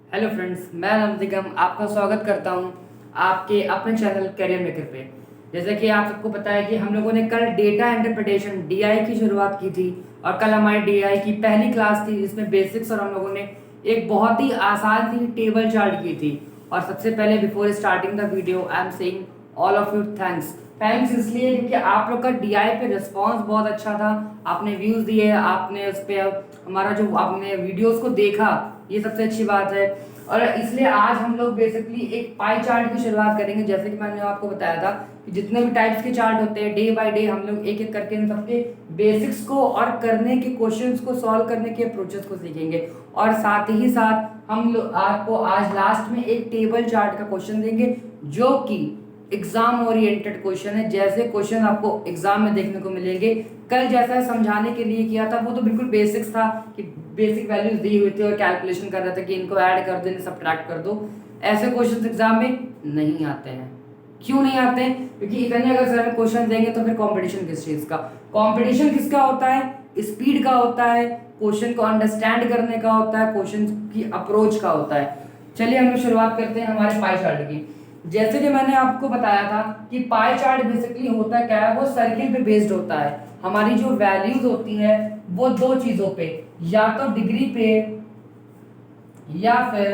Hello friends, मैं नवदिगम आपका स्वागत करता हूं आपके अपने चैनल करियर मेकर पे। जैसे कि आप सबको पता है कि हम लोगों ने कल डेटा इंटरप्रिटेशन डीआई की शुरुआत की थी और कल हमारी डीआई की पहली क्लास थी जिसमें बेसिक्स और हम लोगों ने एक बहुत ही आसान सी टेबल चार्ट की थी। और सबसे पहले before starting the video I am saying all of you thanks. Thanks इसलिए क्योंकि आप लोग का डीआई पे रिस्पांस बहुत अच्छा था, आपने व्यूज़ दिए, आपने उस पर हमारा जो आपने वीडियोस को देखा, ये सबसे अच्छी बात है। और इसलिए आज हम लोग बेसिकली एक पाई चार्ट की शुरुआत करेंगे। जैसे कि मैंने आपको बताया था कि जितने भी टाइप्स के चार्ट होते हैं डे बाय डे हम लोग एक एक करके इन सबके बेसिक्स को और करने के क्वेश्चंस को सॉल्व करने के अप्रोचेस को सीखेंगे। और साथ ही साथ हम लोग आपको आज लास्ट में एक टेबल चार्ट का क्वेश्चन देंगे जो कि एग्जाम ओरिएंटेड क्वेश्चन है। जैसे क्वेश्चन आपको एग्जाम में देखने को मिलेंगे, कल जैसा समझाने के लिए किया था वो तो बिल्कुल बेसिक्स था कि बेसिक वैल्यूज दी हुई थी और कैलकुलेशन कर रहे थे कि इनको ऐड कर दो, इन्हें सब्ट्रैक्ट कर दो। ऐसे क्वेश्चंस एग्जाम में नहीं आते हैं। क्यों नहीं आते हैं? क्योंकि इतने अगर सर क्वेश्चन देंगे तो फिर कंपटीशन किस चीज का? कंपटीशन किसका होता है? स्पीड का होता है, क्वेश्चन को अंडरस्टैंड करने का होता है, क्वेश्चन की अप्रोच का होता है। चलिए हम लोग शुरुआत करते हैं हमारे पाई चार्ट की। जैसे कि मैंने आपको बताया था कि पाई चार्ट बेसिकली होता क्या है, वो सर्किल पे बेस्ड होता है। हमारी जो वैल्यूज होती है वो दो चीजों पे, या तो डिग्री पे या फिर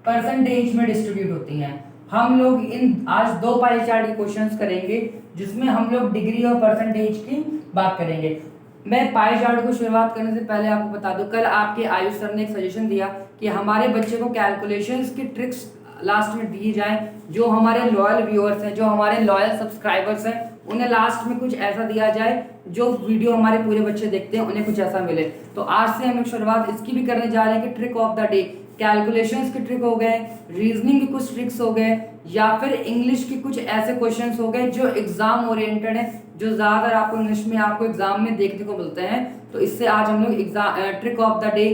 परसेंटेज में डिस्ट्रीब्यूट होती हैं। हम लोग इन आज दो पाई चार्ट के क्वेश्चंस करेंगे जिसमें हम लोग डिग्री और परसेंटेज की बात करेंगे। मैं पाई चार्ट को शुरुआत करने से पहले आपको बता दूं, कल आपके आयुष सर ने एक सजेशन दिया कि हमारे बच्चे को कैलकुलेशंस की ट्रिक्स लास्ट में दी जाए। जो हमारे लॉयल व्यूअर्स हैं, जो हमारे लॉयल सब्सक्राइबर्स हैं, उन्हें लास्ट में कुछ ऐसा दिया जाए जो वीडियो हमारे पूरे बच्चे देखते हैं उन्हें कुछ ऐसा मिले। तो आज से हम एक शुरुआत इसकी भी करने जा रहे हैं कि trick of the day, calculations के ट्रिक हो गए, रीजनिंग के कुछ ट्रिक्स हो गए, या फिर इंग्लिश के कुछ ऐसे क्वेश्चंस हो गए जो एग्जाम ओरिएंटेड है, जो ज्यादातर आपको इंग्लिश में आपको एग्जाम में देखने को मिलते हैं। तो इससे आज हम लोग exam trick of the day,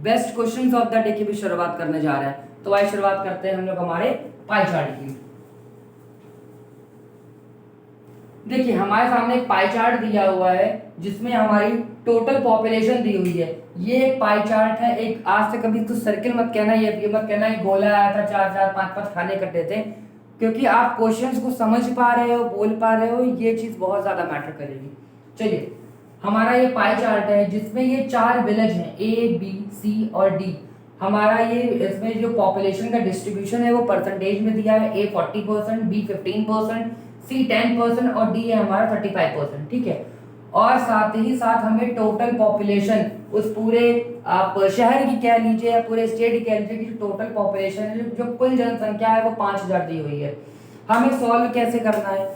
best questions of the day की भी शुरुआत करने जा रहे हैं। तो आइए शुरुआत करते हैं हम लोग हमारे पाई चार्ट की। देखिए हमारे सामने एक पाई चार्ट दिया हुआ है जिसमें हमारी टोटल पॉपुलेशन दी हुई है। ये एक पाई चार्ट है। एक आज से कभी तो सर्किल मत कहना, ये मत कहना ये गोला आया था, चार चार पांच पांच खाने कटे थे, क्योंकि आप क्वेश्चंस को समझ पा रहे हो, बोल पा रहे हो, ये चीज बहुत ज्यादा मैटर करेगी। चलिए हमारा ये पाई चार्ट है जिसमें ये चार विलेज हैं A B C और D। हमारा ये इसमें जो पॉपुलेशन का डिस्ट्रीब्यूशन है वो परसेंटेज में दिया है। A 40%, B 15%, C 10% और D है हमारा 35%। ठीक है। और साथ ही साथ हमें टोटल पॉपुलेशन उस पूरे आप शहर की कह लीजिए या पूरे स्टेट की कह लीजिए कि टोटल पॉपुलेशन है, जो कुल जनसंख्या है वो 5000 दी हुई है। हमें सॉल्व कैसे करना है?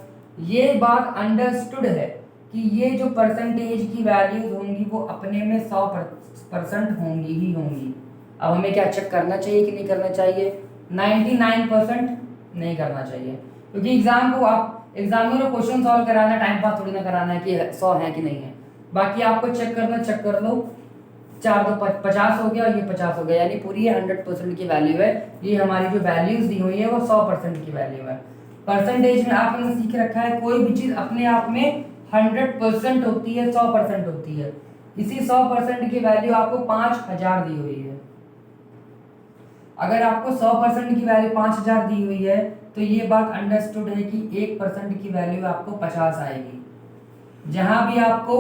ये बात अंडरस्टूड है कि ये जो परसेंटेज की वैल्यूज होंगी वो अपने में 100% होंगी ही होंगी। अब हमें क्या चेक करना चाहिए कि नहीं करना चाहिए? 99% नहीं करना चाहिए, क्योंकि एग्जाम को आप एग्जामिनर को क्वेश्चन सॉल्व कराना है, टाइम पास थोड़ी ना कराना है कि 100 है कि नहीं है। बाकी आपको चेक करना, चेक कर लो। 4 तो 50 हो गया और ये 50 हो गया, यानी पूरी 100% की वैल्यू है। ये हमारी जो वैल्यूज दी हुई है वो 100% की वैल्यू है। परसेंटेज में आपने सीख रखा है कोई भी चीज अपने आप में 100% होती है, 100% होती है। इसी 100% की वैल्यू आपको 5000 दी हुई है। अगर आपको 100% की वैल्यू 5000 दी हुई है तो ये बात अंडरस्टूड है कि 1% की वैल्यू आपको 50 आएगी। जहां भी आपको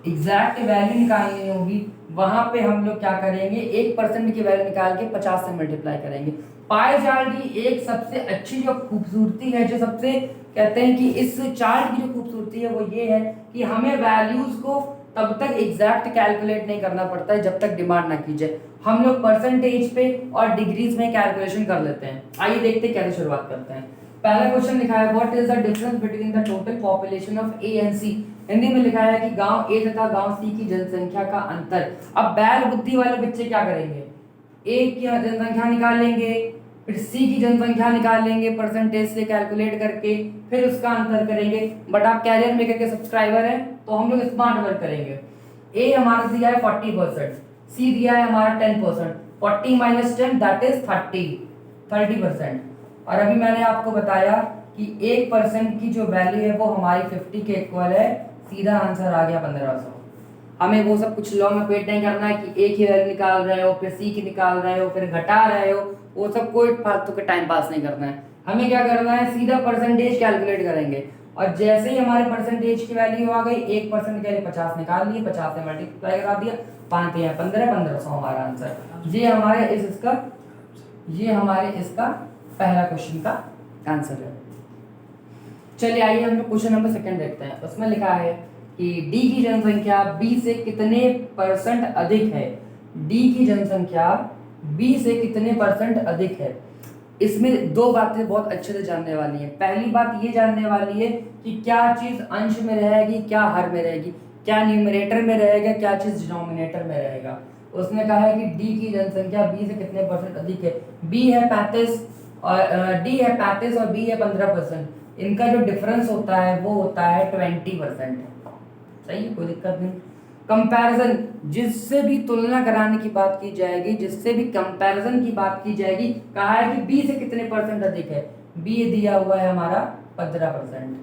एग्जैक्ट वैल्यू निकालनी होगी वहां पे हम लोग क्या करेंगे, 1% की वैल्यू निकाल के 50 से मल्टीप्लाई करेंगे। पाई चार्ट की एक सबसे अच्छी जो खूबसूरती है, जो सबसे कहते हैं कि इस चार्ट की जो खूबसूरती है वो ये है कि हमें वैल्यूज को तब तक एग्जैक्ट कैलकुलेट नहीं करना पड़ता है जब तक डिमांड ना की जाए। हम लोग परसेंटेज पे और डिग्रीज में कैलकुलेशन कर लेते हैं। आइए देखते हैं कैसे शुरुआत करते हैं। पहला क्वेश्चन लिखा है what is the difference between the total population of A and C. Hindi में लिखा है कि गांव ए तथा गांव सी की जनसंख्या का अंतर। अब बैल बुद्धि वाले बच्चे क्या करेंगे? ए की जनसंख्या निकालेंगे, फिर सी की जनसंख्या निकालेंगे परसेंटेज से कैलकुलेट करके, फिर उसका अंतर करेंगे। बट आप कैरियर मेकर के सब्सक्राइबर हैं तो हम लोग स्मार्ट वर्क करेंगे। ए हमारा दिया है 40%, सी दिया है हमारा 10%, 40 माइनस 10 दैट इज 30%। और अभी मैंने आपको बताया कि 1% की जो वैल्यू है वो हमारी 50 के इक्वल है। सीधा आंसर आ गया 1500। हमें वो सब कुछ लॉ में पेट नहीं करना है कि एक ही वैल्यू निकाल रहे हो फिर सी की निकाल रहे हो फिर घटा रहे हो, वो सब कोई फालतू का टाइम पास नहीं करना है। हमें क्या करना है, सीधा परसेंटेज कैलकुलेट करेंगे और जैसे ही हमारे परसेंटेज की वैल्यू आ गई 1% के लिए 50 निकाल लिए, 50 से मल्टीप्लाई करा दिया, 5 या 15, 1500 हमारा आंसर। ये हमारे इसका पहला क्वेश्चन का आंसर है। चलिए आइए हम लोग क्वेश्चन नंबर 2 देखते हैं। उसमें लिखा है कि डी की जनसंख्या बी से कितने % अधिक है। डी की जनसंख्या बी से कितने % अधिक है। इसमें दो बातें बहुत अच्छे से जानने वाली हैं। पहली बात ये जानने वाली है कि क्या चीज अंश में रहेगी क्या हर में रहेगी, क्या न्यूमरेटर में रहेगा क्या चीज डिनोमिनेटर में रहेगा। उसने कहा है कि डी की जनसंख्या बी से कितने % अधिक है। बी है 35 और डी है 35 और बी है 15%। इनका जो डिफरेंस होता है वो होता है 20%। सही है, कोई दिक्कत नहीं। कंपैरिजन, जिससे भी तुलना कराने की बात की जाएगी, जिससे भी कंपैरिजन की बात की जाएगी, कहा है कि बी से कितने % अधिक है। बी दिया हुआ है हमारा 15%।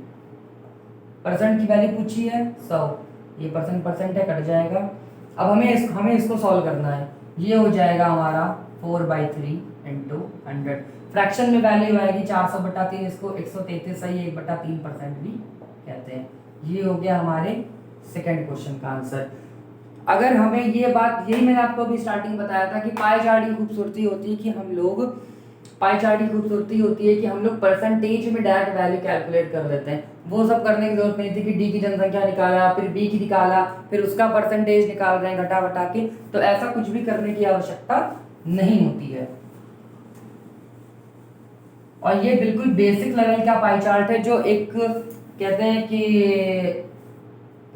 परसेंट की वैल्यू पूछी है 100, ये परसेंट है, कट जाएगा। अब हमें इसको सॉल्व करना है। ये हो जाएगा हमारा 4/3 × 100। फ्रैक्शन में वैल्यू आएगी 400/3, इसको 133 सही 1/3% भी कहते हैं। ये हो गया हमारे सेकंड क्वेश्चन का आंसर। अगर हमें ये बात, यही मैंने आपको अभी स्टार्टिंग बताया था कि पाई चार्ट की खूबसूरती होती है कि हम लोग परसेंटेज में डायरेक्ट वैल्यू कैलकुलेट कर लेते हैं। वो सब करने की जरूरत नहीं थी कि डी की जनसंख्या निकाला फिर बी की निकाला फिर उसका परसेंटेज निकाल रहे हैं घटा घटा के, तो ऐसा कुछ भी करने की आवश्यकता नहीं होती है। और ये बिल्कुल बेसिक लेवल का पाई चार्ट है, जो एक कहते हैं कि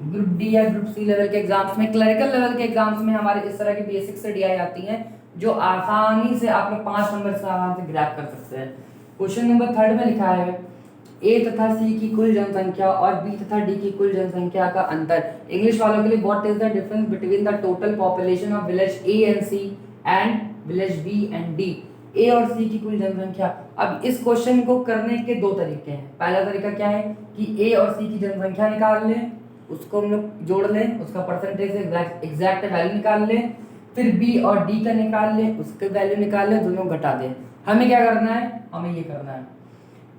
ग्रुप डी या ग्रुप सी लेवल के एग्जाम्स में, क्लरिकल लेवल के एग्जाम्स में हमारे इस तरह की बेसिक से डी आई आती हैं, जो आसानी से आप लोग 5 नंबर से आराम से ग्रैब कर सकते हैं। क्वेश्चन नंबर 3 में लिखा है ए तथा सी की कुल जनसंख्या और बी तथा डी की कुल जनसंख्या का अंतर। इंग्लिश वालों के लिए what is the difference between the total population of village A and C and village B and D. A और सी की कुल जनसंख्या। अब इस क्वेश्चन को करने के दो तरीके हैं। पहला तरीका क्या है कि ए और सी की जनसंख्या निकाल लें, उसको हम लोग जोड़ लें, उसका परसेंटेज से एग्जैक्ट वैल्यू निकाल लें, फिर बी और डी का निकाल लें, उसके वैल्यू निकाल लें, दोनों घटा दें। हमें क्या करना है, हमें ये करना है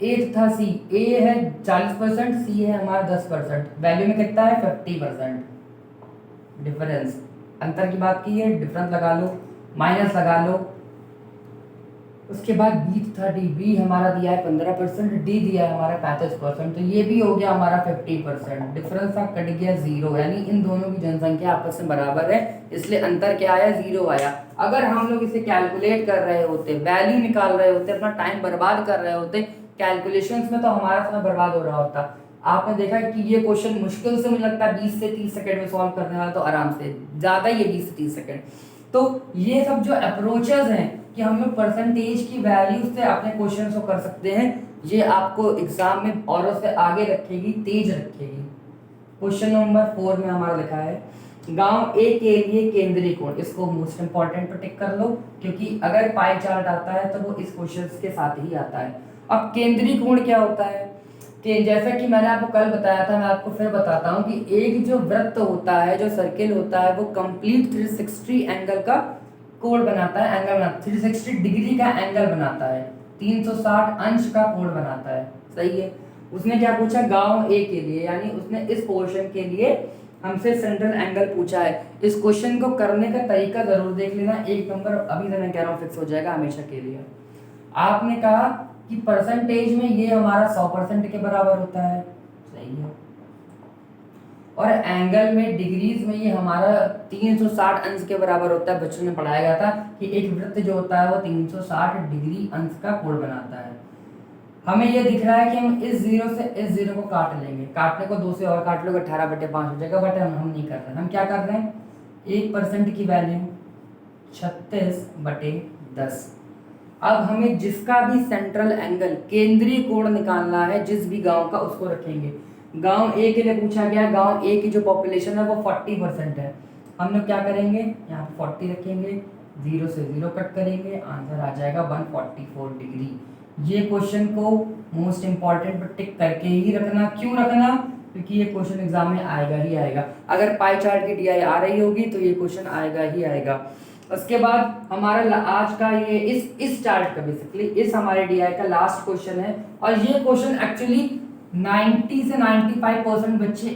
ए तथा सी। ए है 40%, सी है हमारा 10%, वैल्यू में कितना है 50%। डिफरेंस, अंतर की बात की है, डिफरेंस लगा लो, माइनस लगा लो। उसके बाद बी तथा डी, बी हमारा दिया है 15%, डी दिया है हमारा 35%, तो ये भी हो गया हमारा 50%। डिफरेंस था कट गया 0, यानी इन दोनों की जनसंख्या आपस में बराबर है, इसलिए अंतर क्या आया 0 आया। अगर हम लोग इसे कैलकुलेट कर रहे होते, वैल्यू निकाल रहे होते, अपना टाइम बर्बाद कर रहे होते कैलकुलेशंस में, तो हमारा समय बर्बाद हो रहा होता। आपने देखा कि ये क्वेश्चन मुश्किल से मुझे लगता है 20 से 30 सेकंड में सॉल्व करने वाला, तो आराम से ज़्यादा ही है 20 से 30 सेकंड। तो ये सब जो अप्रोचेस हैं कि हम लोग परसेंटेज की वैल्यू से अपने क्वेश्चन को कर सकते हैं, ये आपको एग्जाम में औरों से आगे रखेगी, तेज रखेगी। क्वेश्चन नंबर 4 में हमारा लिखा है गांव ए के लिए केंद्रीय कोण। इसको मोस्ट इंपॉर्टेंट पर टिक कर लो, क्योंकि अगर पाई चार्ट आता है तो वो इस क्वेश्चन के साथ ही आता है। अब केंद्रीय कोण क्या होता है कि जैसा कि मैंने आपको कल बताया था, मैं आपको फिर बताता हूँ कि एक जो वृत्त होता है, जो सर्किल होता है, वो कंप्लीट 360 एंगल का कोण बनाता है, एंगल बनाता है, 360 डिग्री का एंगल बनाता है, 360 अंश का कोण बनाता है। सही है। उसने क्या पूछा, गांव ए के लिए, यानी उसने इस पोर्शन के लिए हमसे सेंट्रल एंगल पूछा है। इस क्वेश्चन को करने का तरीका जरूर देख लेना, 1 नंबर अभी से मैं कह रहा हूँ फिक्स हो जाएगा हमेशा के लिए। आपने कहा कि परसेंटेज में ये हमारा 100% के बराबर होता है, सही है, और एंगल में डिग्रीज में ये हमारा 360 अंश के बराबर होता है। बच्चों ने पढ़ाया गया था कि एक वृत्त जो होता है वो 360 डिग्री अंश का कोण बनाता है। हमें ये दिख रहा है कि हम इस 0 से इस 0 को काट लेंगे, काटने को 2 से और काट लोगे 18/5 हो जाएगा, बट हम नहीं कर रहे हैं। हम क्या कर रहे हैं, 1% की वैल्यू 36/10। अब हमें जिसका भी सेंट्रल एंगल, केंद्रीय कोण निकालना है, जिस भी गांव का, उसको रखेंगे। गांव ए के लिए पूछा गया, गांव ए की जो पॉपुलेशन है वो 40% है। हम लोग क्या करेंगे, यहाँ पे 40 रखेंगे, 0 से 0 कट करेंगे, आंसर आ जाएगा 144 डिग्री। ये क्वेश्चन को मोस्ट इंपॉर्टेंट पर टिक करके ही रखना। क्यों रखना, क्योंकि ये क्वेश्चन एग्जाम में आएगा ही आएगा। अगर पाई चार्ट की DI आ रही होगी तो ये क्वेश्चन आएगा ही आएगा। उसके बाद हमारा आज का ये इस चार्ट का बेसिकली इस हमारे DI का लास्ट क्वेश्चन है, और ये क्वेश्चन एक्चुअली 90 से 95% बच्चे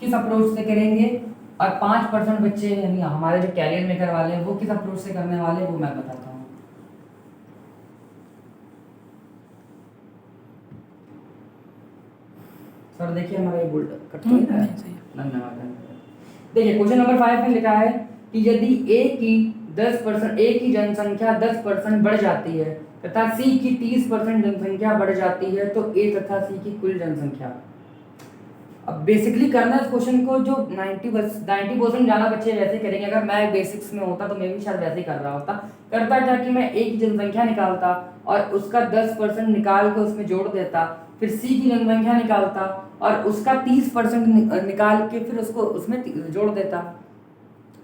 किस अप्रोच से करेंगे और 5% बच्चे यानी हमारे जो कैरियर मेकर वाले हैं वो किस अप्रोच से करने वाले हैं वो मैं बताता हूँ। सर देखिए हमारा ये बोल्ड कट तो नहीं रहा है। धन्यवाद। देखिए क्वेश्चन नंबर 5 में लिखा है कि यदि ए की 10% ए की जनसंख्या 10% बढ़ जाती है तथा सी की 30% जनसंख्या बढ़ जाती है तो ए तथा सी की कुल जनसंख्या। अब बेसिकली करना इस क्वेश्चन को जो 90% ज़्यादा बच्चे वैसे करेंगे। अगर मैं बेसिक्स में होता तो मैं भी शायद वैसे ही कर रहा होता। करता क्या कि मैं ए की जनसंख्या निकालता और उसका 10% निकाल के उसमें जोड़ देता, फिर सी की जनसंख्या निकालता और उसका 30% निकाल के फिर उसको उसमें जोड़ देता।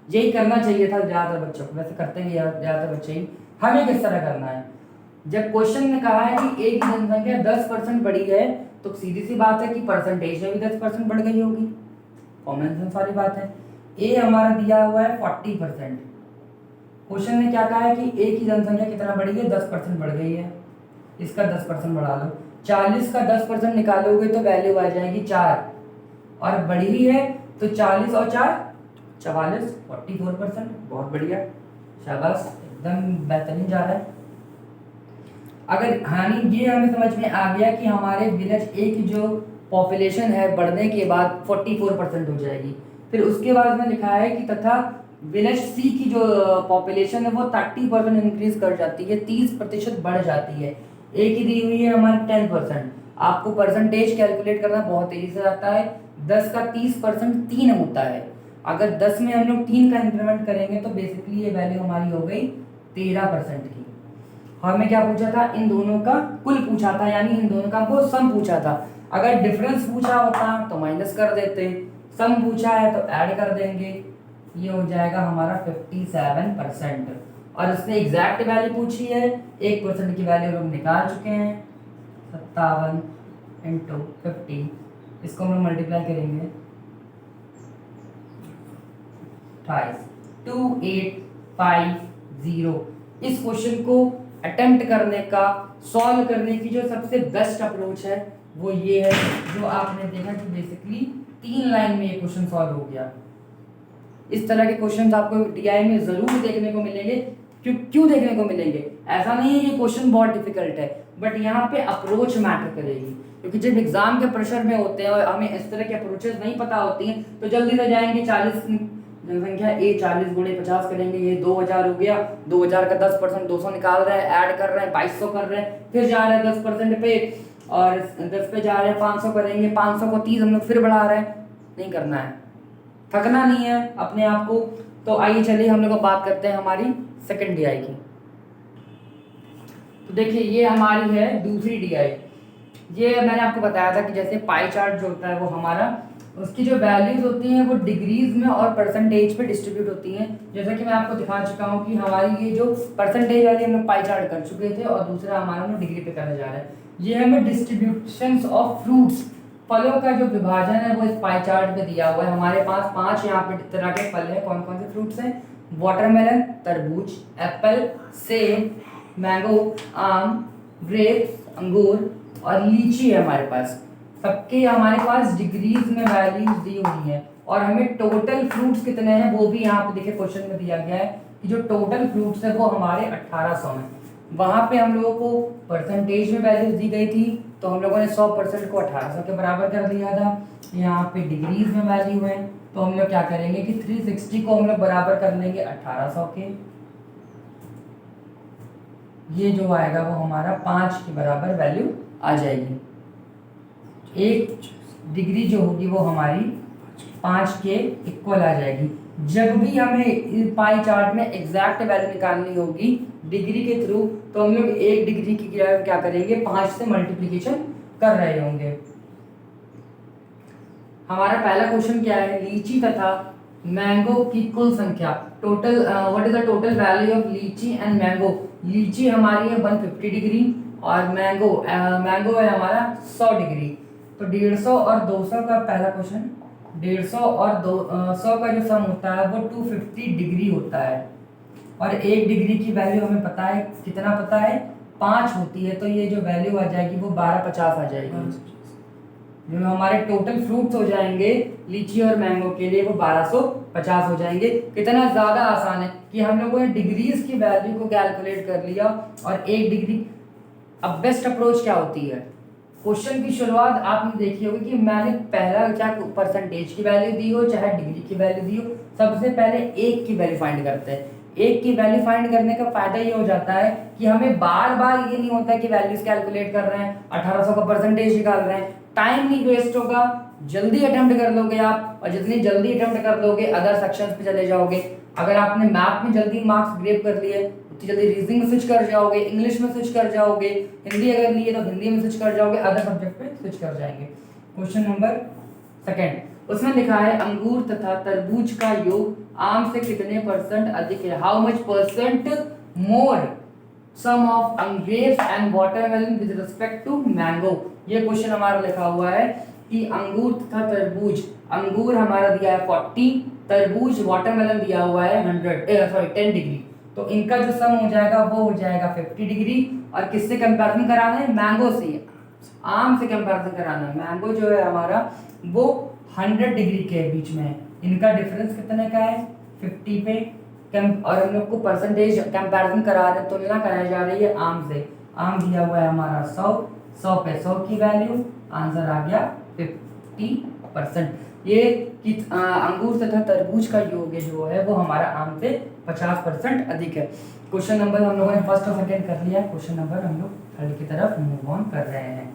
यही करना चाहिए था ज़्यादातर बच्चों को, वैसे करते हैं ज़्यादातर बच्चे ही। हमें किस तरह करना है, जब क्वेश्चन ने कहा है कि ए की जनसंख्या 10% बढ़ी है तो सीधी सी बात है कि परसेंटेज में भी 10% बढ़ गई होगी, कॉमन सेंस वाली बात है। ए हमारा दिया हुआ है 40%। क्वेश्चन ने क्या कहा है कि ए की जनसंख्या कितना बढ़ी है, 10% बढ़ गई है। इसका 10% बढ़ा लो, 40 का 10% निकालोगे तो वैल्यू आ जाएगी 4, और बढ़ी है तो 40 और 4 44, 44%। बहुत बढ़िया, शाबाश, एकदम बेहतरीन जा रहा है। अगर हानि ये हमें समझ में आ गया कि हमारे विलेज ए की जो पॉपुलेशन है बढ़ने के बाद 44% हो जाएगी। फिर उसके बाद में लिखा है कि तथा विलेज सी की जो पॉपुलेशन है वो 30% इंक्रीज कर जाती है, 30% बढ़ जाती है। ए की दी हुई है हमारी 10%। आपको परसेंटेज कैलकुलेट करना बहुत तेजी से आता है। 10 का 30% 3 होता है। अगर 10 में हम लोग 3 का इंक्रीमेंट करेंगे तो बेसिकली ये वैल्यू हमारी हो गई 13% की। हमें क्या पूछा था, इन दोनों का कुल पूछा था, यानी इन दोनों का हमको सम पूछा था। अगर डिफरेंस पूछा होता तो माइनस कर देते, सम पूछा है तो ऐड कर देंगे। ये हो जाएगा हमारा 57%। और इसने एग्जैक्ट वैल्यू पूछी है, 1% की वैल्यू लोग निकाल चुके हैं। 57 × 50, इसको हम लोग मल्टीप्लाई करेंगे 2850। इस क्वेश्चन को अटेम्प्ट करने का, सॉल्व करने की जो सबसे बेस्ट अप्रोच है वो ये है, जो आपने देखा कि बेसिकली 3 लाइन में ये क्वेश्चन सॉल्व हो गया। इस तरह के क्वेश्चंस आपको DI में जरूर देखने को मिलेंगे। क्यों देखने को मिलेंगे, ऐसा नहीं है ये क्वेश्चन बहुत डिफिकल्ट है, बट यहाँ पे अप्रोच मैटर करेगी। क्योंकि जब एग्जाम के प्रेशर में होते हैं और हमें इस तरह की अप्रोचेस नहीं पता होती हैं तो जल्दी से जाएंगे 40 जनसंख्या ए 40 × 50 करेंगे, ये 2000 हो गया। 2000 का 10% 200 निकाल रहे हैं, ऐड कर रहे हैं 2200 कर रहे हैं, फिर जा रहे हैं 10% पे और 10 पे जा रहे हैं 500 करेंगे, 500 को 30 हम लोग फिर बढ़ा रहे हैं। नहीं करना है, थकना नहीं है अपने आप को। तो आइए चलिए हम लोग बात करते हैं हमारी सेकंड DI की। तो देखिए ये हमारी है दूसरी DI। ये मैंने आपको बताया था कि जैसे पाई चार्ट जो होता है वो हमारा, उसकी जो वैल्यूज होती हैं वो डिग्रीज में और परसेंटेज पे डिस्ट्रीब्यूट होती हैं। जैसा कि मैं आपको दिखा चुका हूँ कि हमारी ये जो परसेंटेज वाली हम लोग पाई चार्ट कर चुके थे और दूसरा हमारा हम लोग डिग्री पे करने जा रहे हैं। ये हमें डिस्ट्रीब्यूशंस ऑफ फ्रूट्स, फलों का जो विभाजन है वो इस पाई चार्ट में दिया हुआ है। हमारे पास 5 यहाँ पे तरह के फल हैं। कौन कौन से फ्रूट्स हैं, वाटरमेलन, तरबूज, एप्पल, सेब, मैंगो, आम, ग्रेप्स, अंगूर और लीची है हमारे पास। सबके हमारे पास डिग्रीज में वैल्यूज दी हुई है और हमें टोटल फ्रूट्स कितने हैं वो भी यहाँ पे देखिए क्वेश्चन में दिया गया है कि जो टोटल फ्रूट्स है वो हमारे 1800 हैं। वहाँ पे हम लोगों को परसेंटेज में वैल्यूज दी गई थी तो हम लोगों ने 100% को 1800 के बराबर कर दिया था। यहाँ पे डिग्रीज में वैल्यू है तो हम लोग क्या करेंगे कि 360 को हम लोग बराबर कर लेंगे 1800 के। ये जो आएगा वो हमारा 5 के बराबर वैल्यू आ जाएगी। एक डिग्री जो होगी वो हमारी 5 के इक्वल आ जाएगी। जब भी हमें पाई चार्ट में एग्जैक्ट वैल्यू निकालनी होगी डिग्री के थ्रू तो हम लोग 1 डिग्री की क्या करेंगे, 5 से मल्टीप्लिकेशन कर रहे होंगे। हमारा पहला क्वेश्चन क्या है, लीची तथा मैंगो की कुल संख्या, total what is the total value of लीची एंड मैंगो। लीची हमारी है 150 डिग्री और मैंगो है हमारा 100 डिग्री। तो 150 और 200 का पहला क्वेश्चन, 150 और 200 का जो सम होता है वो 250 डिग्री होता है, और 1 डिग्री की वैल्यू हमें पता है, कितना पता है, 5 होती है। तो ये जो वैल्यू आ जाएगी वो 1250 आ जाएगी। जो हमारे टोटल फ्रूट्स हो जाएंगे लीची और मैंगो के लिए वो 1250 हो जाएंगे। कितना ज़्यादा आसान है कि हम लोगों ने डिग्रीज की वैल्यू को कैलकुलेट कर लिया और 1 डिग्री। अब बेस्ट अप्रोच क्या होती है, क्वेश्चन की शुरुआत आपने देखी होगी कि मैंने पहला चाहे परसेंटेज की वैल्यू दी हो चाहे डिग्री की वैल्यू दी हो, सबसे पहले 1 की वैल्यू फाइंड करते हैं। 1 की वैल्यू फाइंड करने का फायदा ये हो जाता है कि हमें बार बार ये नहीं होता कि वैल्यूज कैलकुलेट कर रहे हैं, 1800 का परसेंटेज निकाल रहे हैं, टाइम नहीं वेस्ट होगा, जल्दी अटेम्प्ट कर लोगे आप, और जितनी जल्दी अटेम्प्ट कर लोगे अदर सेक्शंस पे चले जाओगे। अगर आपने मैथ में जल्दी मार्क्स ग्रेप कर लिए उतनी जल्दी रीजनिंग में स्विच कर जाओगे, इंग्लिश में स्विच कर जाओगे, हिंदी अगर लिए तो हिंदी में स्विच कर जाओगे, अदर सब्जेक्ट पे स्विच कर जाएंगे। क्वेश्चन नंबर सेकंड, उसमें लिखा है अंगूर तथा तरबूज का योग आम से कितने परसेंट अधिक है, how much percent more sum of grapes and watermelon with respect to mango. ये क्वेश्चन हमारा लिखा हुआ है कि अंगूर तथा तरबूज, अंगूर हमारा दिया है 40, तरबूज वाटरमेलन दिया हुआ है 10 डिग्री, तो इनका जो सम हो जाएगा वो हो जाएगा 50 डिग्री। और किससे कंपैरिजन कराना है, मैंगो से, आम से कंपैरिजन कराना है। मैंगो जो है हमारा वो 100 डिग्री के बीच में है, इनका डिफरेंस कितने का है, 50 पे। और हम लोग को परसेंटेज कंपैरिजन करा रहे, तुलना कराई जा रही है आम से। आम दिया हुआ है हमारा 100 पे 100 की वैल्यू, आंसर आ गया 50%। ये कि अंगूर तथा तरबूज का योग जो है वो हमारा आम से 50% अधिक है। क्वेश्चन नंबर हम लोगों ने फर्स्ट और सेकंड कर लिया, क्वेश्चन नंबर हम लोग थर्ड की तरफ मूव ऑन कर रहे हैं।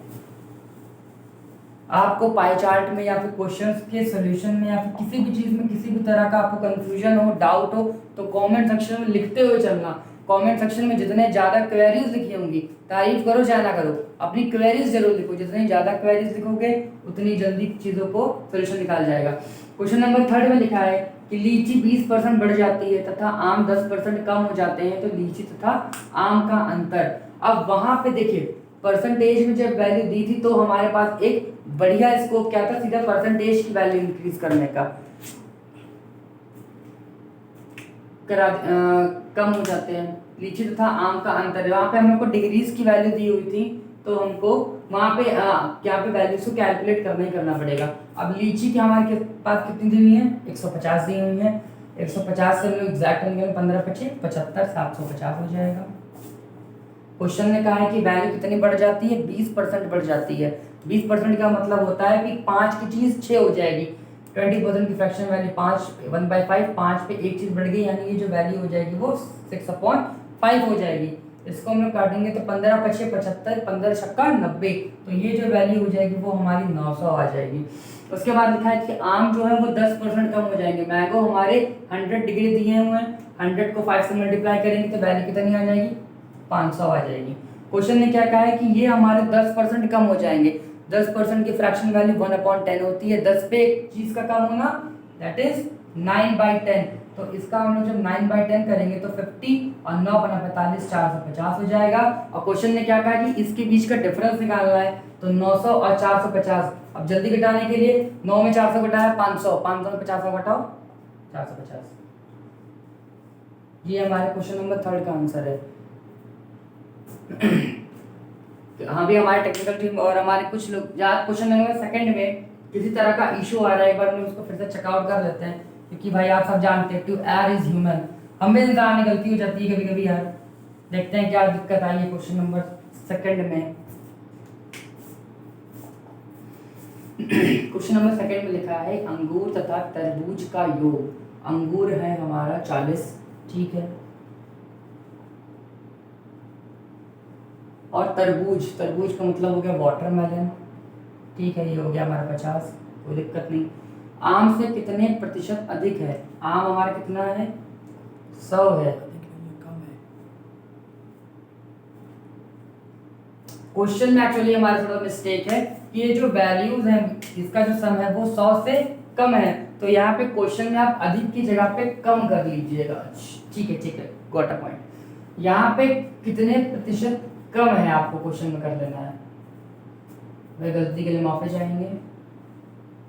आपको पाई चार्ट में या फिर क्वेश्चंस के सॉल्यूशन में या फिर किसी भी चीज में किसी भी तरह का आपको कंफ्यूजन हो, डाउट हो, तो कमेंट सेक्शन में लिखते हुए चलना। कमेंट सेक्शन में जितने ज्यादा क्वेरीज लिखी होंगी, तारीफ करो चाहे ना करो, अपनी क्वेरीज जरूर लिखो। जितनी ज्यादा क्वेरीज लिखोगे उतनी जल्दी चीजों को सोल्यूशन निकाल जाएगा। क्वेश्चन नंबर थर्ड में लिखा है कि लीची 20% बढ़ जाती है तथा आम 10% कम हो जाते हैं, तो लीची तथा आम का अंतर। अब वहां पे देखिए परसेंटेज में जब वैल्यू दी थी तो हमारे पास एक बढ़िया स्कोप क्या था, सीधा परसेंटेज की वैल्यू इंक्रीज करने का। कम हो जाते हैं लीची तथा आम का अंतर, वहां पे हम लोग को डिग्रीज की वैल्यू दी हुई थी, तो हमको वहां पे यहाँ पे वैल्यूज को कैलकुलेट करना ही करना पड़ेगा। अब लीची की हमारे पास कितनी दी हुई है, 150 दी हुई है, 150 से हम लोग एग्जैक्ट होंगे, 15 × 5 = 75, 750 हो जाएगा। क्वेश्चन ने कहा है कि वैल्यू कितनी बढ़ जाती है, 20% बढ़ जाती है। 20% का मतलब होता है कि 5 की चीज 6 हो जाएगी। 20% की फ्रैक्शन वैल्यू 1/5, 5 पे एक चीज बढ़ गई, यानी ये जो वैल्यू हो जाएगी वो 6/5 हो जाएगी। इसको हम लोग काटेंगे तो 15 × 5 = 75, 15 छक्का 90, तो ये जो वैल्यू हो जाएगी वो हमारी 900 आ जाएगी। उसके बाद लिखा है कि आम जो है वो 10% कम हो जाएंगे। मैंगो हमारे 100 डिग्री दिए हुए हैं, 100 को 5 से मल्टीप्लाई करेंगे तो वैल्यू कितनी आ जाएगी, 500 आ जाएगी। क्वेश्चन ने क्या कहा है कि ये हमारे 10% कम हो जाएंगे। 10% की फ्रैक्शन वैल्यू 1/10 होती है, 10 पे एक चीज का कम होना, दैट इज 9/10। तो इसका हम लोग जब 9/10 करेंगे तो 50 और 9 × 45 450 हो जाएगा। और क्वेश्चन ने क्या कहा कि इसके बीच का डिफरेंस निकालना है, तो 900 और 450। अब जल्दी घटाने के लिए 9 में 400 घटाया 500, 500 में 50 घटाओ 450। ये हमारे क्वेश्चन नंबर थर्ड का आंसर है। हाँ भी हमारे टेक्निकल टीम और हमारे कुछ लोग क्वेश्चन नंबर सेकंड में किसी तरह का इशू आ रहा है, एक बार हम उसको फिर से चेकआउट कर लेते हैं, क्योंकि भाई आप सब जानते हैं टू एयर इज ह्यूमन, हम भी इंसान में गलती हो जाती है कभी कभी यार। देखते हैं क्या दिक्कत आई है क्वेश्चन नंबर सेकंड में। क्वेश्चन नंबर सेकंड में लिखा है अंगूर तथा तरबूज का योग। अंगूर है हमारा 40, ठीक है, और तरबूज, तरबूज का मतलब हो गया वाटरमेलन, ठीक है, ये हो गया हमारा 50, कोई दिक्कत नहीं। आम से कितने प्रतिशत अधिक है, आम हमारा कितना है, 100 है। क्वेश्चन में एक्चुअली हमारा थोड़ा मिस्टेक है कि ये जो वैल्यूज हैं इसका जो सम है वो 100 से कम है, तो यहाँ पे क्वेश्चन में आप अधिक की जगह पे कम कर लीजिएगा। ठीक है, गॉट अ पॉइंट। यहाँ पे कितने प्रतिशत कम है आपको क्वेश्चन में कर लेना है, वह गलती के लिए माफी चाहेंगे।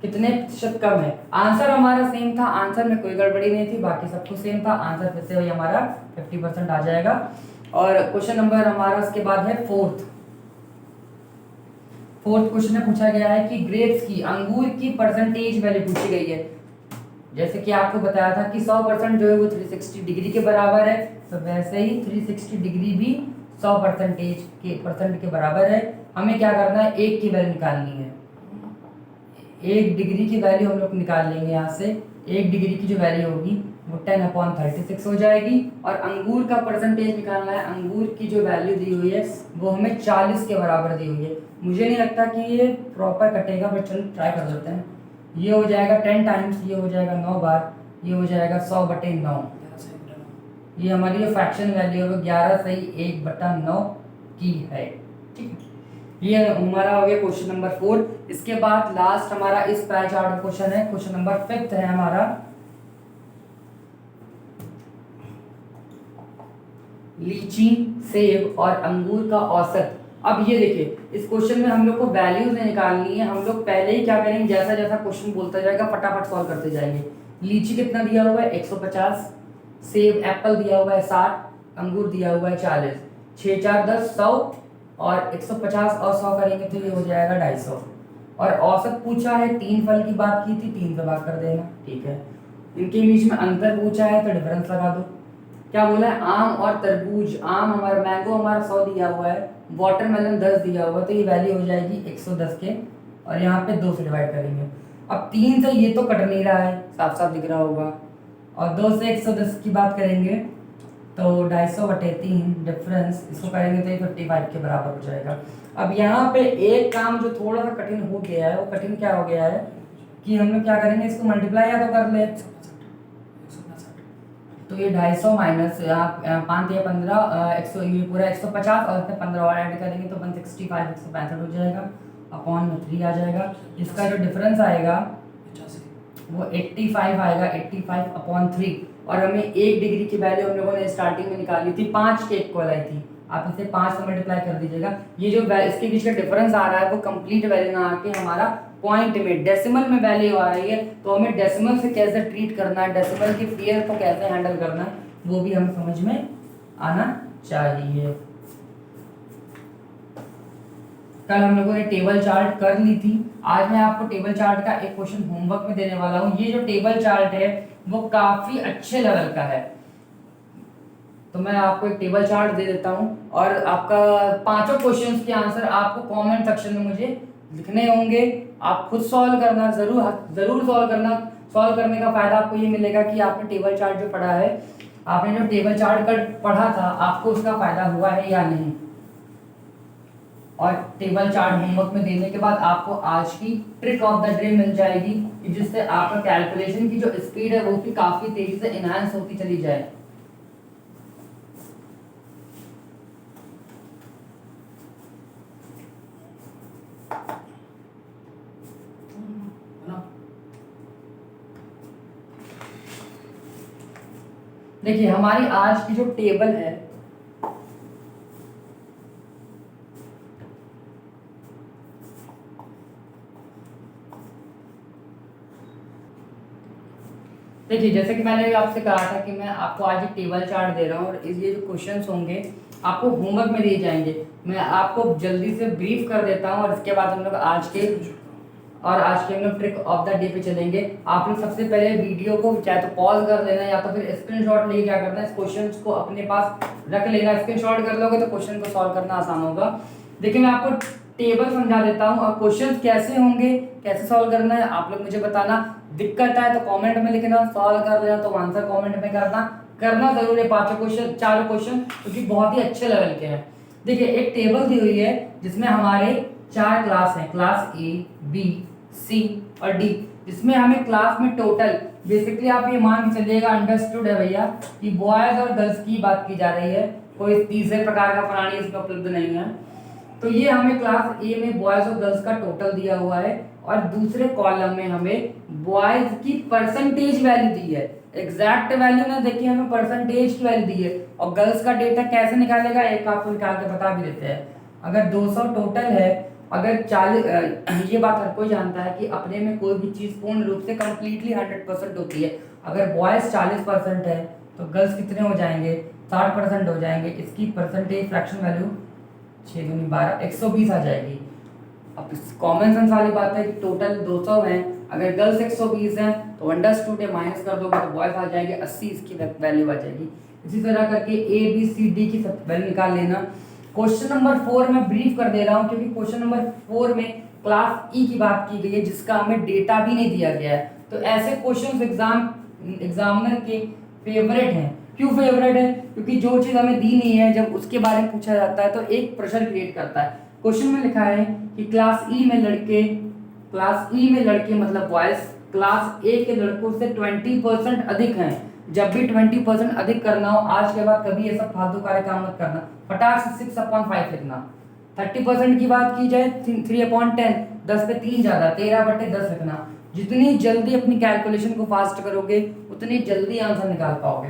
कितने प्रतिशत कम है? आंसर हमारा सेम था, आंसर में कोई गड़बड़ी नहीं थी, बाकी सब कुछ सेम था। आंसर फिर से वही हमारा 50% आ जाएगा। और क्वेश्चन नंबर हमारा उसके बाद है फोर्थ क्वेश्चन में पूछा गया है कि ग्रेप्स की, अंगूर की परसेंटेज वैल्यू पूछी गई है। जैसे कि आपको बताया था कि 100% जो है वो 360 डिग्री के बराबर है, तो वैसे ही 360 डिग्री भी 100% के बराबर है। हमें क्या करना है, एक की वैल्यू निकालनी है। 1 डिग्री की वैल्यू हम लोग निकाल लेंगे यहाँ से। 1 डिग्री की जो वैल्यू होगी वो 10/36 हो जाएगी। और अंगूर का परसेंटेज निकालना है। अंगूर की जो वैल्यू दी हुई है वो हमें 40 के बराबर दी हुई है। मुझे नहीं लगता कि ये प्रॉपर कटेगा, बट चलो ट्राई कर लेते हैं। ये हो जाएगा 10 टाइम्स, ये हो जाएगा 9 बार, ये हो जाएगा 100/9। ये हमारी जो फ्रैक्शन वैल्यू है वो 11 सही 1/9 की है। ठीक है, ये हमारा हो गया क्वेश्चन नंबर 4। इसके बाद लास्ट हमारा इस पाई चार्ट का क्वेश्चन है, क्वेश्चन नंबर 5 है हमारा। लीची, सेब और अंगूर का औसत। अब ये देखिए, इस क्वेश्चन में हम लोग को वैल्यूज निकालनी है। हम लोग पहले ही क्या करेंगे, जैसा जैसा क्वेश्चन बोलता जाएगा फटाफट सॉल्व करते जाएंगे। लीची कितना दिया हुआ है 150, सेब एप्पल दिया हुआ है 60, अंगूर दिया हुआ है 40। 6 4 10 100 और 150 और 100 करेंगे तो ये हो जाएगा 250। और औसत पूछा है, 3 फल की बात की थी, 3 से भाग कर देना। ठीक है, इनके बीच में अंतर पूछा है तो डिफरेंस लगा दो। क्या बोला है, आम और तरबूज। आम हमारा, मैंगो हमारा 100 दिया हुआ है, वाटरमेलन 10 दिया हुआ है, तो ये वैल्यू हो जाएगी 110 के। और यहाँ पे 2 से डिवाइड करेंगे। अब 3 से ये तो कट नहीं रहा है, साफ साफ दिख रहा होगा। और 2 से 110 की बात करेंगे तो 250/3 डिफरेंस, इसको करेंगे तो ये 55 के बराबर हो जाएगा। अब यहाँ पे एक काम जो थोड़ा सा कठिन हो गया है, वो कठिन क्या हो गया है कि हम लोग क्या करेंगे, इसको मल्टीप्लाई या तो कर ले, तो ये 250 माइनस 5 या 15, 100, ये पूरा 150 और इसमें 15 और ऐड करेंगे तो 165 165 हो जाएगा, अपॉन में 3 आ जाएगा। इसका जो डिफरेंस आएगा वो 85 आएगा, 85/3। और हमें 1 डिग्री की वैल्यू हम लोगों ने स्टार्टिंग में निकाली थी, 5 के इक्वल आई थी। आप इसे 5 से मल्टीप्लाई कर दीजिएगा। ये जो इसके बीच का डिफरेंस आ रहा है वो कंप्लीट वैल्यू ना आके हमारा पॉइंट में, डेसिमल में वैल्यू आ रही है। तो हमें डेसिमल से कैसे ट्रीट करना है, डेसिमल की फियर को कैसे हैंडल करना है, वो भी हमें समझ में आना चाहिए। कल हम लोगों ने टेबल चार्ट कर ली थी, आज मैं आपको टेबल चार्ट का एक क्वेश्चन होमवर्क में देने वाला हूँ। ये जो टेबल चार्ट है वो काफी अच्छे लेवल का है, तो मैं आपको एक टेबल चार्ट दे देता हूँ और आपका 5 क्वेश्चंस के आंसर आपको कमेंट सेक्शन में मुझे लिखने होंगे। आप खुद सॉल्व करना, जरूर सॉल्व करना। सॉल्व करने का फायदा आपको ये मिलेगा कि आपने टेबल चार्ट जो पढ़ा है, आपने जो टेबल चार्ट का पढ़ा था, आपको उसका फायदा हुआ है या नहीं। और टेबल चार्ट होमवर्क में देने के बाद आपको आज की trick of the day meal जाएगी, जिससे आपका कैलकुलेशन की जो स्पीड है वो भी काफी तेजी से एनहांस होती चली जाए। देखिए, हमारी आज की जो टेबल है देखिए, जैसे कि मैंने आपसे कहा था कि मैं आपको आज एक टेबल चार्ट दे रहा हूँ और ये जो क्वेश्चंस होंगे आपको होमवर्क में दिए जाएंगे। मैं आपको जल्दी से ब्रीफ कर देता हूँ और इसके बाद हम लोग आज के हम लोग ट्रिक ऑफ द डे पे चलेंगे। आप लोग सबसे पहले वीडियो को चाहे तो पॉज कर लेना या तो फिर स्क्रीनशॉट लेके क्या करना है, इस क्वेश्चंस को अपने पास रख लेना। स्क्रीनशॉट कर लोगे तो क्वेश्चन को सॉल्व करना आसान होगा। देखिए, मैं आपको टेबल समझा देता हूँ और क्वेश्चंस कैसे होंगे, कैसे सॉल्व करना है आप लोग मुझे बताना। दिक्कत आए तो कमेंट में लिखना, सॉल्व कर लेना तो आंसर कमेंट में करना जरूर है। 5 क्वेश्चन 4 क्वेश्चन क्योंकि बहुत ही अच्छे लेवल के हैं। देखिए, एक टेबल दी हुई है जिसमें हमारे 4 क्लास हैं, क्लास ए, बी, सी और डी, जिसमें हमें क्लास में टोटल, बेसिकली आप ये मान के चलिएगा, अंडरस्टूड है भैया कि बॉयज और गर्ल्स की बात की जा रही है, कोई तीसरे प्रकार का प्राणी इसमें उपलब्ध नहीं है। तो ये हमें क्लास ए में बॉयज और गर्ल्स का टोटल दिया हुआ है और दूसरे कॉलम में हमें बॉयज की परसेंटेज वैल्यू दी है। एग्जैक्ट वैल्यू ना देखिए, हमें परसेंटेज की वैल्यू दी है। और गर्ल्स का डेटा कैसे निकालेगा, एक आपको निकाल के बता भी देते हैं। अगर 200 टोटल है अगर 40 ये बात हर कोई जानता है कि अपने में कोई भी चीज़ पूर्ण रूप से कम्प्लीटली 100% होती है। अगर बॉयज़ 40% है तो गर्ल्स कितने हो जाएंगे, 60% हो जाएंगे। इसकी परसेंटेज फ्रैक्शन वैल्यू 6 दूनी 12, 120 आ जाएगी। अब कॉमन सेंस वाली बात है कि टोटल 200 हैं, अगर गर्ल्स 120 हैं तो अंडरस्टूड है माइनस कर दोगे तो बॉयज़ आ जाएंगे 80, इसकी वैल्यू आ जाएगी। इसी तरह करके ए बी सी डी की वैल्यू निकाल लेना। क्वेश्चन नंबर 4 में ब्रीफ कर दे रहा हूँ क्योंकि क्वेश्चन नंबर 4 में क्लास ई की बात की गई है जिसका हमें डेटा भी नहीं दिया गया है। तो ऐसे क्वेश्चन एग्जामिनर के फेवरेट हैं। क्यों फेवरेट है? क्योंकि जो चीज़ हमें दी नहीं है जब उसके बारे में पूछा जाता है तो एक प्रेशर क्रिएट करता है। क्वेश्चन में लिखा है कि क्लास ई में लड़के मतलब बॉयज क्लास ए के लड़कों से 20% अधिक हैं। जब भी 20% अधिक करना हो आज के बाद कभी ये सब फालतू कार्य काम मत करना, फटाक से 6/5 लिखना। 30% की बात की जाए 3/10, 10 पे 3 ज़्यादा 13/10 लिखना। जितनी जल्दी अपनी कैलकुलेशन को फास्ट करोगे उतनी जल्दी आंसर निकाल पाओगे।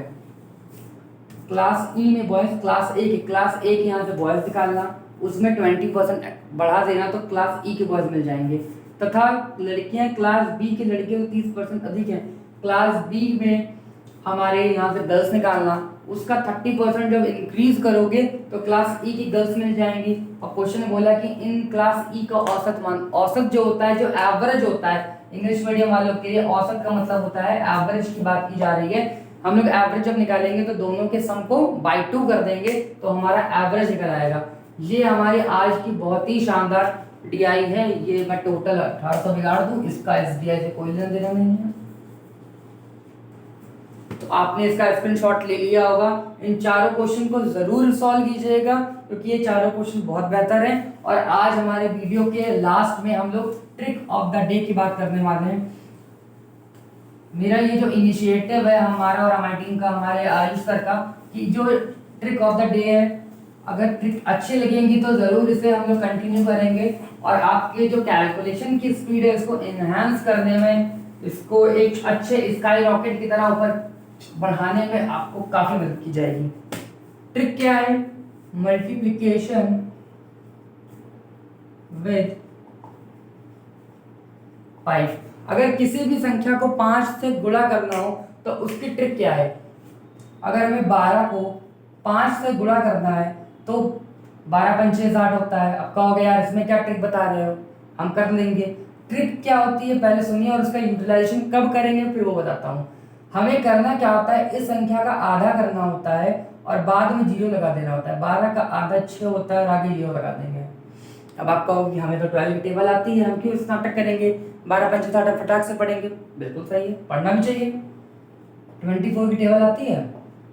क्लास ई में बॉयज क्लास ए के यहाँ से बॉयज निकालना, उसमें 20% बढ़ा देना तो क्लास ई के बॉयज मिल जाएंगे। तथा लड़कियां क्लास बी के लड़के तो 30% अधिक हैं, क्लास बी में हमारे यहाँ से गर्ल्स निकालना, उसका 30% जब इंक्रीज करोगे तो क्लास ई की गर्ल्स मिल जाएंगी। और क्वेश्चन में बोला कि इन क्लास ई का औसत मान, औसत जो होता है जो एवरेज होता है इंग्लिश मीडियम वालों के लिए औसत का मतलब होता है एवरेज की बात की जा रही है। हम लोग एवरेज जब निकालेंगे तो दोनों के सम को बाई 2 कर देंगे तो हमारा एवरेज निकल आएगा। ये हमारी आज की बहुत ही शानदार डीआई है। ये मैं टोटल 1800 बिगाड़ दूं, इसका एसडीआई से कोई लेना देना नहीं है। तो आपने इसका स्क्रीनशॉट ले लिया होगा। इन चारों क्वेश्चन को जरूर सॉल्व कीजिएगा क्योंकि ये चारों क्वेश्चन बहुत बेहतर हैं। और आज हमारे वीडियो के लास्ट में हम लोग ट्रिक ऑफ द डे की बात करने वाले हैं। मेरा ये जो इनिशिएटिव है हमारा और हमारी टीम का, हमारे आयुष सर का, कि जो ट्रिक ऑफ द डे है, अगर ट्रिक अच्छी लगेंगी तो ज़रूर इसे हम लोग कंटिन्यू करेंगे और आपके जो कैलकुलेशन की स्पीड है इसको इन्हांस करने में, इसको एक अच्छे स्काई रॉकेट की तरह ऊपर बढ़ाने में आपको काफ़ी मदद की जाएगी। ट्रिक क्या है? Multiplication with 5। अगर किसी भी संख्या को 5 से गुणा करना हो तो उसकी ट्रिक क्या है? अगर हमें 12 को 5 से गुणा करना है तो 12 पंचे 60 होता है। अब कहोगे यार इसमें क्या ट्रिक बता रहे हो, हम कर लेंगे। ट्रिक क्या होती है पहले सुनिए और उसका यूटिलाइजेशन कब करेंगे फिर वो बताता हूँ। हमें करना क्या होता है, इस संख्या का आधा करना होता है और बाद में 0 लगा देना होता है। 12 का आधा 6 होता है और आगे 0 लगा देंगे। अब आप कहोगे हमें तो 12 की टेबल आती है, हम क्यों इस नाटक करेंगे, 12 पंचे 60 फटाक से पढ़ेंगे। बिल्कुल सही है, पढ़ना भी चाहिए। 24 की टेबल आती है,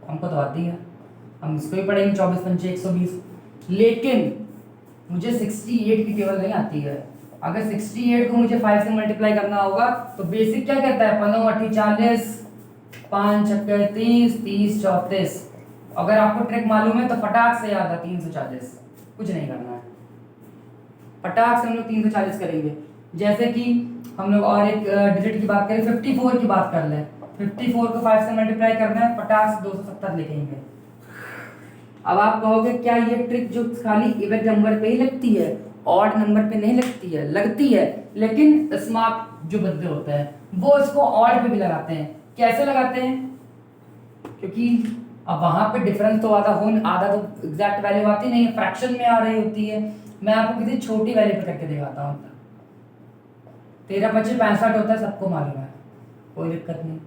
हमको तो आती है, हम इसको ही पढ़ेंगे 24 पंचे 120। लेकिन मुझे 68 की टेबल नहीं आती है। अगर 68 को मुझे 5 से मल्टीप्लाई करना होगा तो बेसिक क्या कहता है, 5 40, 5 छक्के 30, 30 34। अगर आपको ट्रिक मालूम है तो फटाक से याद है 340, कुछ नहीं करना है, फटाक से हम लोग 340 करेंगे। जैसे कि हम लोग और एक डिजिट की बात करें, 54 की बात कर लें। 54 को 5 से मल्टीप्लाई करना है, फटाक से 270 लिखेंगे। अब आप कहोगे क्या ये ट्रिक जो खाली इवन नंबर पे ही लगती है, ऑड नंबर पे नहीं लगती है? लगती है, लेकिन स्मार्ट जो बंदे होते हैं वो इसको ऑड पे भी लगाते हैं। कैसे लगाते हैं? क्योंकि अब वहां पे डिफरेंस तो आधा तो एग्जैक्ट वैल्यू आती नहीं है, फ्रैक्शन में आ रही होती है। मैं आपको किसी छोटी वैल्यू पे करके दिखाता हूँ। 13 25 65 होता है, सबको मालूम है, कोई दिक्कत नहीं।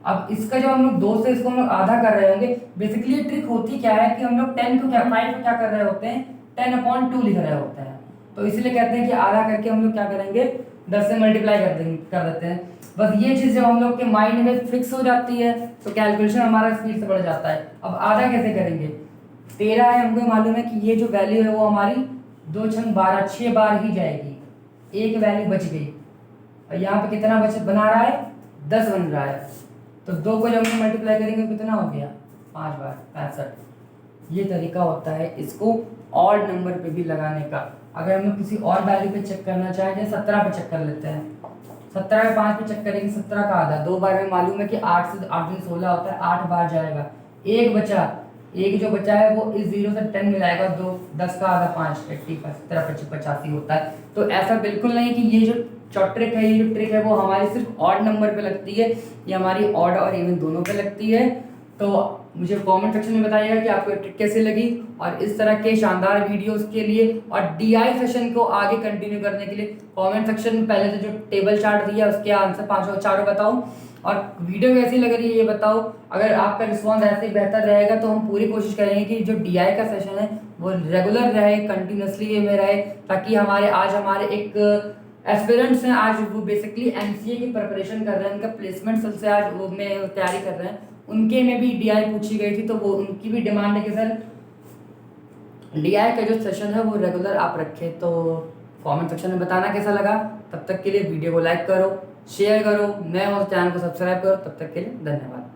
अब इसका जो हम लोग 2 से इसको हम लोग आधा कर रहे होंगे, बेसिकली ट्रिक होती क्या है कि हम लोग 5 को क्या कर रहे होते हैं, 10/2 लिख रहे होते हैं। तो इसलिए कहते हैं कि आधा करके हम लोग क्या करेंगे, 10 से मल्टीप्लाई कर देते हैं। बस ये चीज़ जब हम लोग के माइंड में फिक्स हो जाती है तो कैलकुलेशन हमारा स्पीड से बढ़ जाता है। अब आधा कैसे करेंगे? 13 है, हमको मालूम है कि ये जो वैल्यू है वो हमारी 2 6 12 6 बार ही जाएगी, एक वैल्यू बच गई। और यहाँ पे कितना बचत बना रहा है, 10 बन रहा है। तो 2 को जब हम मल्टीप्लाई करेंगे कितना हो गया, 5 बार 65। ये तरीका होता है इसको ऑड नंबर पे भी लगाने का। अगर हम लोग किसी और वैल्यू पे चेक करना चाहें, जैसे 17 पे चेक कर लेते हैं, 17 में 5 पे चेक करेंगे, 17 का आधा 2 बार में मालूम है कि 8 से 8 दिन 16 होता है, 8 बार जाएगा, एक बचा। एक जो बचा है वो इस 0 से 10 मिलाएगा, 2 10 का आधा 5 80 85 होता है। तो ऐसा बिल्कुल नहीं कि ये जो ट्रिक है, ये जो ट्रिक है वो हमारी सिर्फ ऑड नंबर पे लगती है, ये हमारी ऑड और इवन दोनों पे लगती है। तो मुझे कमेंट सेक्शन में बताइएगा कि आपको ये ट्रिक कैसे लगी, और इस तरह के शानदार वीडियोस के लिए और डीआई सेशन को आगे कंटिन्यू करने के लिए कमेंट सेक्शन में पहले तो जो टेबल चार्ट दिया उसके आंसर पांचों चारों बताओ, और वीडियो कैसी लग रही है ये बताओ। अगर आपका रिस्पॉन्स ऐसे ही बेहतर रहेगा तो हम पूरी कोशिश करेंगे कि जो डीआई का सेशन है वो रेगुलर रहे, कंटिन्यूसली वे में रहे, ताकि हमारे एक एस्पिरेंट्स हैं, आज वो बेसिकली एमसीए की प्रिपरेशन कर रहे हैं, उनका प्लेसमेंट सबसे आज वो में तैयारी कर रहे हैं, उनके में भी डीआई पूछी गई थी, तो वो उनकी भी डिमांड है कि सर डीआई का जो सेशन है वो रेगुलर आप रखें। तो कमेंट सेक्शन में बताना कैसा लगा। तब तक के लिए वीडियो को लाइक करो, शेयर करो, नए हो तो चैनल को सब्सक्राइब करो। तब तक के लिए धन्यवाद।